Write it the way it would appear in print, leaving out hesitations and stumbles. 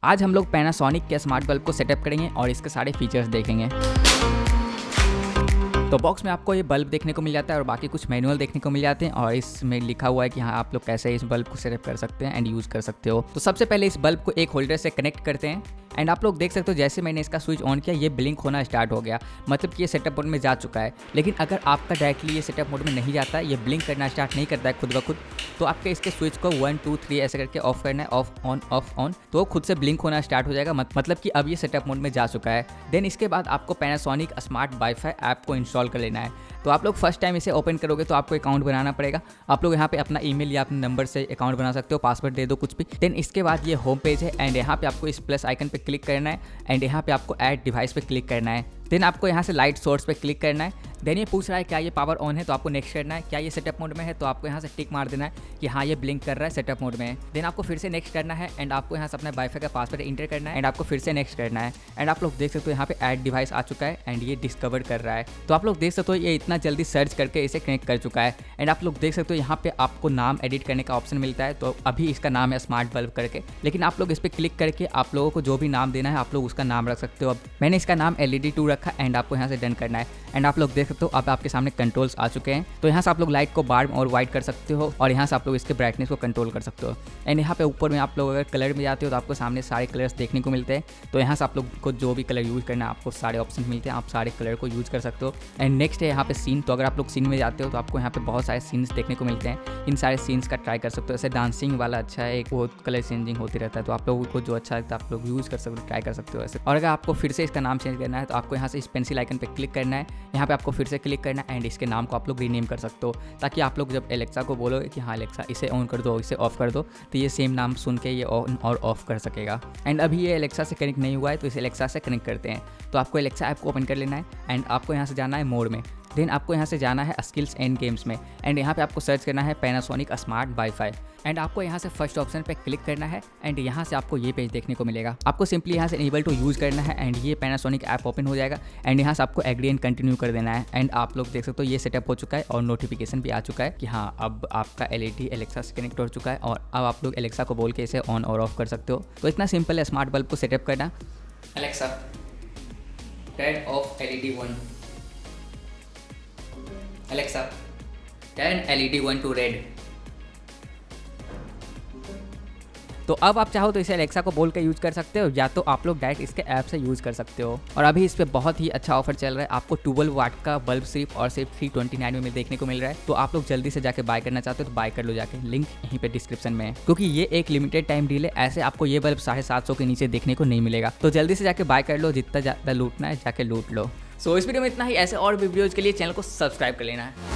आज हम लोग पैनासोनिक के स्मार्ट बल्ब को सेटअप करेंगे और इसके सारे फीचर्स देखेंगे। तो बॉक्स में आपको ये बल्ब देखने को मिल जाता है और बाकी कुछ मैनुअल देखने को मिल जाते हैं और इसमें लिखा हुआ है कि हाँ आप लोग कैसे इस बल्ब को सेटअप कर सकते हैं एंड यूज़ कर सकते हो। तो सबसे पहले इस बल्ब को एक होल्डर से कनेक्ट करते हैं एंड आप लोग देख सकते हो जैसे मैंने इसका स्विच ऑन किया ये ब्लिंक होना स्टार्ट हो गया, मतलब कि ये सेटअप मोड में जा चुका है। लेकिन अगर आपका डायरेक्टली ये सेटअप मोड में नहीं जाता है, ये ब्लिंक करना स्टार्ट नहीं करता है खुद ब खुद, तो आपके इसके स्विच को 1 2 3 ऐसे करके ऑफ करना है, ऑफ ऑन, तो खुद से ब्लिंक होना स्टार्ट हो जाएगा, मतलब कि अब ये सेटअप मोड में जा चुका है। देन इसके बाद आपको पैनासोनिक स्मार्ट वाईफाई ऐप को इंस्टॉल कर लेना है। तो आप लोग फर्स्ट टाइम इसे ओपन करोगे तो आपको अकाउंट बनाना पड़ेगा। आप लोग यहाँ पे अपना ईमेल या अपने नंबर से अकाउंट बना सकते हो, पासवर्ड दे दो कुछ भी। देन इसके बाद ये होम पेज है एंड यहाँ पे आपको इस प्लस आइकन पे क्लिक करना है एंड यहाँ पे आपको ऐड डिवाइस पे क्लिक करना है। देन आपको यहाँ से लाइट सोर्स पे क्लिक करना है। देन ये पूछ रहा है क्या ये पावर ऑन है, तो आपको नेक्स्ट करना है। क्या ये सेटअप मोड में है, तो आपको यहाँ से टिक मार देना है कि हाँ ये ब्लिंक कर रहा है, सेटअप मोड में है। देन आपको फिर से नेक्स्ट करना है एंड आपको यहाँ से अपना वाईफाई का पासवर्ड इंटर करना है एंड आपको फिर से नेक्स्ट करना है। एंड आप लोग देख सकते हो यहाँ पे ऐड डिवाइस आ चुका है एंड ये डिस्कवर कर रहा है। तो आप लोग देख सकते हो ये इतना जल्दी सर्च करके इसे कनेक्ट कर चुका है। एंड आप लोग देख सकते हो यहाँ पे आपको नाम एडिट करने का ऑप्शन मिलता है। तो अभी इसका नाम है स्मार्ट बल्ब करके, लेकिन आप लोग इस पर क्लिक करके आप लोगों को जो भी नाम देना है आप लोग उसका नाम रख सकते हो। अब मैंने इसका नाम LED 2 रखा एंड आपको यहाँ से डन करना है। एंड आप लोग देख सकते हो अब आपके सामने कंट्रोल्स आ चुके हैं। तो यहाँ से आप लोग लाइट को बार और वाइट कर सकते हो और यहाँ से आप लोग इसके ब्राइटनेस को कंट्रोल कर सकते हो। एंड यहाँ पे ऊपर में आप लोग अगर कलर में जाते हो तो आपको सामने सारे कलर्स देखने को मिलते हैं। तो यहाँ से आप लोग को जो भी कलर यूज़ करना है आपको सारे ऑप्शन मिलते हैं, आप सारे कलर को यूज़ कर सकते हो। एंड नेक्स्ट है यहाँ पे सीन। तो अगर आप लोग सीन में जाते हो तो आपको यहाँ पे बहुत सारे सीन्स देखने को मिलते हैं। इन सारे सीन्स का ट्राई कर सकते हो। जैसे डांसिंग वाला अच्छा है, एक वो कलर चेंजिंग होती रहता है, तो आप लोगों को जो अच्छा लगता है आप लोग यूज़ कर सकते हो, ट्राई कर सकते हो ऐसे। और अगर आपको फिर से इसका नाम चेंज करना है तो आपको यहाँ से इस पेंसिल आइकन पे क्लिक करना है। यहाँ पे आपको फिर से क्लिक करना है एंड इसके नाम को आप लोग रीनेम कर सकते हो, ताकि आप लोग जब एलेक्सा को बोलोगे कि हाँ एलेक्सा इसे ऑन कर दो, इसे ऑफ कर दो, तो ये सेम नाम सुन के ये ऑन और ऑफ कर सकेगा। एंड अभी ये एलेक्सा से कनेक्ट नहीं हुआ है तो इसे एलेक्सा से कनेक्ट करते हैं। तो आपको एलेक्सा ऐप को ओपन कर लेना है एंड आपको यहाँ से जाना है मोड में। देन आपको यहाँ से जाना है स्किल्स एंड गेम्स में एंड यहाँ पे आपको सर्च करना है पैनासोनिक स्मार्ट वाईफाई एंड आपको यहाँ से फर्स्ट ऑप्शन पे क्लिक करना है एंड यहाँ से आपको ये पेज देखने को मिलेगा। आपको सिंपली यहाँ से इनेबल टू यूज़ करना है एंड ये पैनासोनिक ऐप ओपन हो जाएगा एंड यहाँ से आपको एग्री एंड कंटिन्यू कर देना है। एंड आप लोग देख सकते हो ये सेटअप हो चुका है और नोटिफिकेशन भी आ चुका है कि हाँ अब आपका LED एलेक्सा से कनेक्ट हो चुका है और अब आप लोग एलेक्सा को बोल के इसे ऑन और ऑफ कर सकते हो। तो इतना सिंपल है स्मार्ट बल्ब को सेटअप करना। Alexa turn off LED 1। Alexa, turn LED 1 to red। तो अब आप चाहो तो इसे एलेक्सा को बोल के यूज़ कर सकते हो या तो आप लोग डायरेक्ट इसके ऐप से यूज़ कर सकते हो। और अभी इस पे बहुत ही अच्छा ऑफर चल रहा है, आपको 12 वाट का बल्ब सिर्फ 329 में देखने को मिल रहा है। तो आप लोग जल्दी से जाके बाय करना चाहते हो तो बाय कर लो जाके, लिंक यहीं पे डिस्क्रिप्शन में है, क्योंकि ये एक लिमिटेड टाइम डील है। ऐसे आपको ये बल्ब 750 के नीचे देखने को नहीं मिलेगा। तो जल्दी से जाके बाय कर लो, जितना ज़्यादा लूटना है जाके लूट लो। सो इस वीडियो में इतना ही। ऐसे और भी वीडियोज़ के लिए चैनल को सब्सक्राइब कर लेना है।